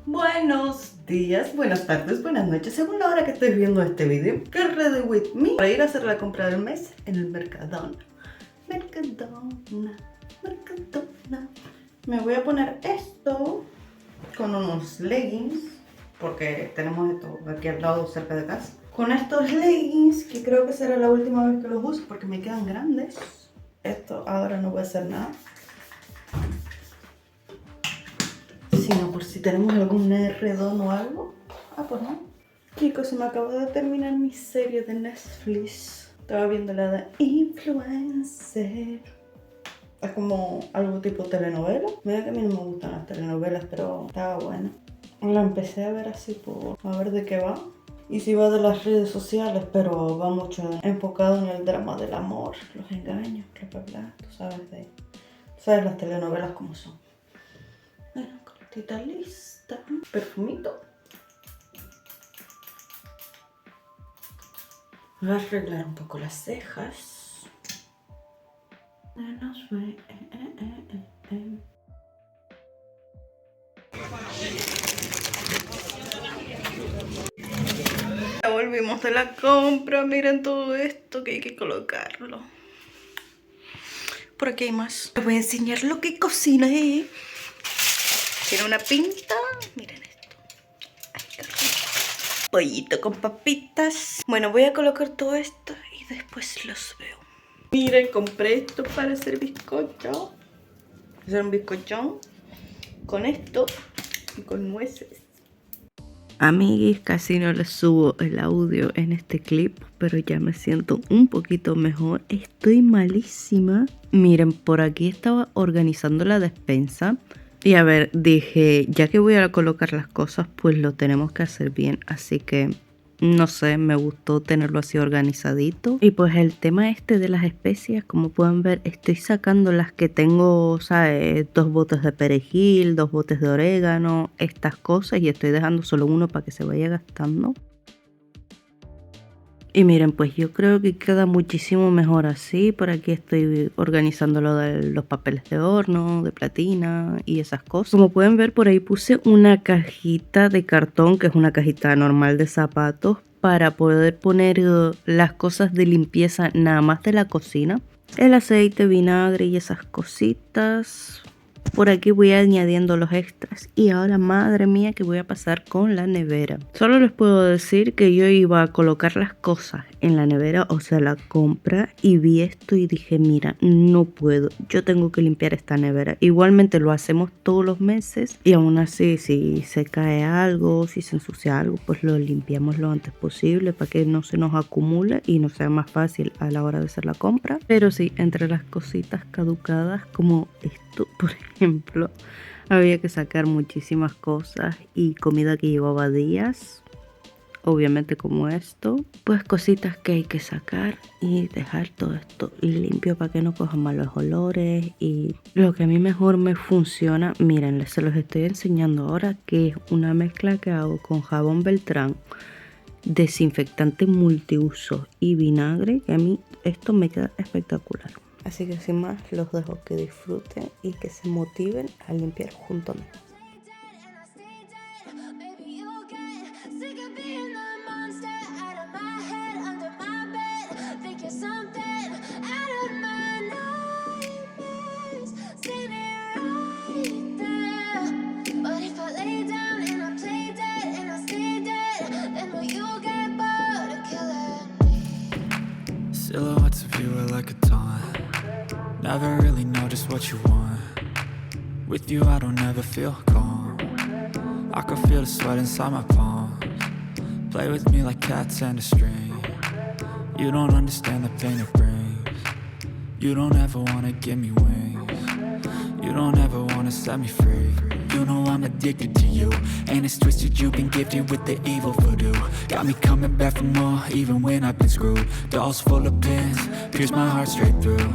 Buenos días, buenas tardes, buenas noches, según la hora que estés viendo este video. Get ready with me para ir a hacer la compra del mes en el Mercadona. Mercadona. Me voy a poner esto con unos leggings, porque tenemos esto aquí al lado cerca de casa. Con estos leggings, que creo que será la última vez que los uso porque me quedan grandes. Esto ahora no voy a hacer nada, sino por si tenemos algún redón o algo. Pues no. Chicos, se me acabó de terminar mi serie de Netflix. Estaba viendo la de Influencer. Es como algo tipo telenovela. Mira que a mí no me gustan las telenovelas, pero estaba buena. La empecé a ver así por a ver de qué va. Y sí va de las redes sociales, pero va mucho enfocado en el drama del amor, los engaños, bla, bla, bla. Tú sabes las telenovelas como son. Bueno, cortita lista. Perfumito. Voy a arreglar un poco las cejas. Ya volvimos de la compra. Miren todo esto que hay que colocarlo. Por aquí hay más. Les voy a enseñar lo que cociné. Tiene una pinta. Miren esto. Ay, qué rico. Pollito con papitas. Bueno, voy a colocar todo esto y después los veo. Miren, compré esto para hacer bizcocho. Hacer un bizcochón con esto y con nueces. Amiguis, casi no les subo el audio en este clip, pero ya me siento un poquito mejor. Estoy malísima. Miren, por aquí estaba organizando la despensa. Y a ver, dije, ya que voy a colocar las cosas, pues lo tenemos que hacer bien. Así que, no sé, me gustó tenerlo así organizadito. Y pues el tema este de las especias, como pueden ver, estoy sacando las que tengo, ¿sabes? 2 botes de perejil, 2 botes de orégano, estas cosas. Y estoy dejando solo uno para que se vaya gastando. Y miren, pues yo creo que queda muchísimo mejor así. Por aquí estoy organizando lo de los papeles de horno, de platina y esas cosas. Como pueden ver, por ahí puse una cajita de cartón, que es una cajita normal de zapatos, para poder poner las cosas de limpieza nada más de la cocina. El aceite, vinagre y esas cositas. Por aquí voy añadiendo los extras y ahora, madre mía, que voy a pasar con la nevera. Solo les puedo decir que yo iba a colocar las cosas en la nevera, o sea, la compra, y vi esto y dije, mira, no puedo, yo tengo que limpiar esta nevera. Igualmente lo hacemos todos los meses y aún así, si se cae algo, si se ensucia algo, pues lo limpiamos lo antes posible para que no se nos acumule y no sea más fácil a la hora de hacer la compra. Pero sí, entre las cositas caducadas como esto, por ejemplo, había que sacar muchísimas cosas y comida que llevaba días, obviamente como esto, pues cositas que hay que sacar y dejar todo esto limpio para que no cojan malos olores. Y lo que a mí mejor me funciona, miren, se los estoy enseñando ahora, que es una mezcla que hago con jabón Beltrán, desinfectante multiuso y vinagre, que a mí esto me queda espectacular. Así que sin más, los dejo que disfruten y que se motiven a limpiar junto a mí. Silhouettes of you are like a taunt. Never really know just what you want. With you I don't ever feel calm. I can feel the sweat inside my palms. Play with me like cats and a string. You don't understand the pain it brings. You don't ever wanna give me wings. You don't ever wanna set me free. You know I'm addicted to you, and it's twisted, you've been gifted with the evil voodoo. Got me coming back for more, even when I've been screwed. Dolls full of pins, pierce my heart straight through.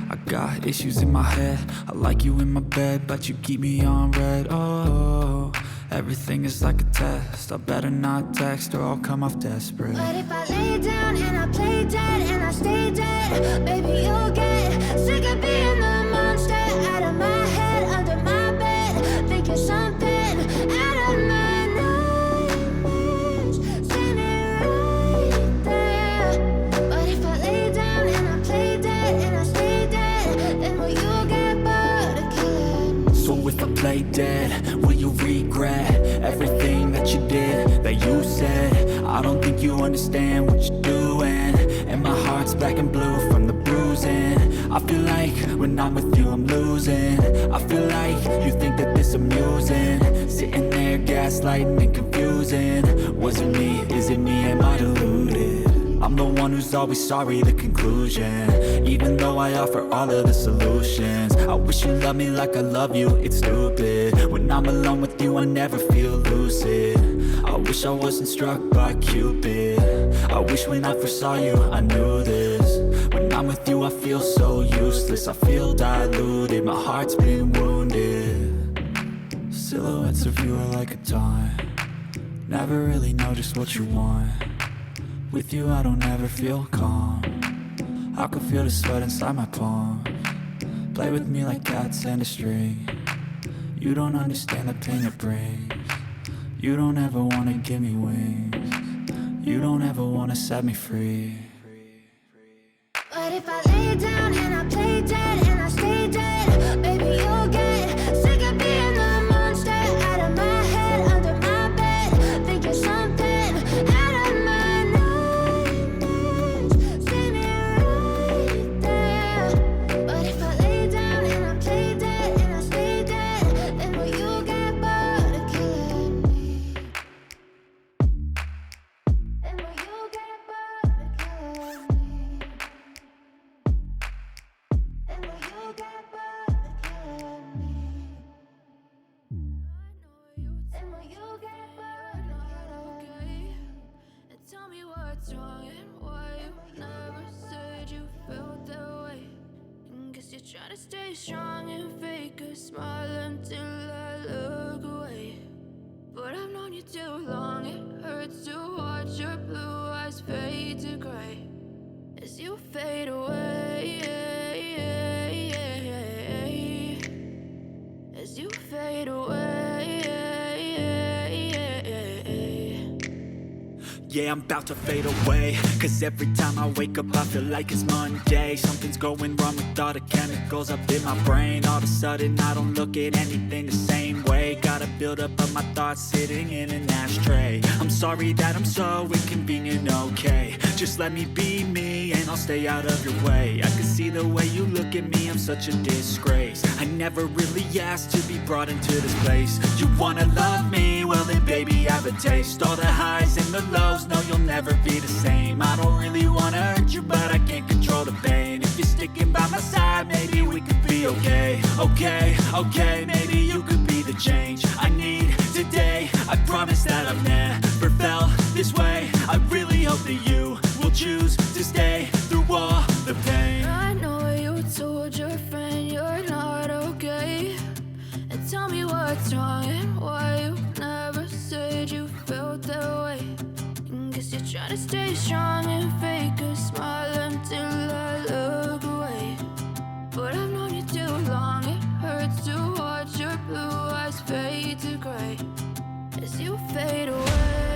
I got issues in my head, I like you in my bed, but you keep me on red. Oh, everything is like a test, I better not text or I'll come off desperate. But if I lay down and I play dead and I stay dead, baby you'll get sick of being the monster out of my head, under my bed, think you're something Will you regret everything that you did, that you said? I don't think you understand what you're doing, and my heart's black and blue from the bruising. I feel like when I'm with you I'm losing. I feel like you think that this amusing, sitting there gaslighting and confusing. Was it me? Is it me? Am I deluded? I'm the one who's always sorry, the conclusion, even though I offer all of the solutions. I wish you loved me like I love you, it's stupid. When I'm alone with you I never feel lucid. I wish I wasn't struck by Cupid. I wish when I first saw you I knew this. When I'm with you I feel so useless, I feel diluted, my heart's been wounded. Silhouettes of you are like a taunt, never really know just what you want. With you I don't ever feel calm, I can feel the sweat inside my palms. Play with me like cats and a string. You don't understand the pain it brings. You don't ever wanna give me wings. You don't ever wanna set me free. But if I lay down and I play dead and I stay dead, baby you'll get sick of being the monster out of my head, under my bed, thinking something out of my nightmares. See me right there. But if I lay down and I play dead and I stay dead, then will you get bored of killing me? Then will you get bored of killing me? And will you get bored of killing me? And will you get bored of killing me? And tell me what's wrong and why you never said you felt that way. And guess you're trying to stay strong and fake a smile until I look away. But I've known you too long, it hurts to watch your blue eyes fade to gray as you fade away. As you fade away. Yeah, I'm about to fade away, cause every time I wake up I feel like it's Monday. Something's going wrong with all the chemicals up in my brain. All of a sudden I don't look at anything the same way. Gotta build up of my thoughts sitting in an ashtray. I'm sorry that I'm so inconvenient, okay. Just let me be me and I'll stay out of your way. I can see the way you look at me, I'm such a disgrace. I never really asked to be brought into this place. You wanna love me? Well then baby have a taste. All the highs and the lows, no you'll never be the same. I don't really wanna hurt you but I can't control the pain. If you're sticking by my side maybe we could be okay. Okay, maybe you could be the change I need today. I promise that I've never felt this way. I really hope that you will choose to stay through all the pain. I know you told your friend you're not okay. And tell me what's wrong and why you never said you felt that way. And guess you're trying to stay strong and fake a smile until I look away. But I've known you too long, it hurts to watch your blue eyes fade to gray as you fade away.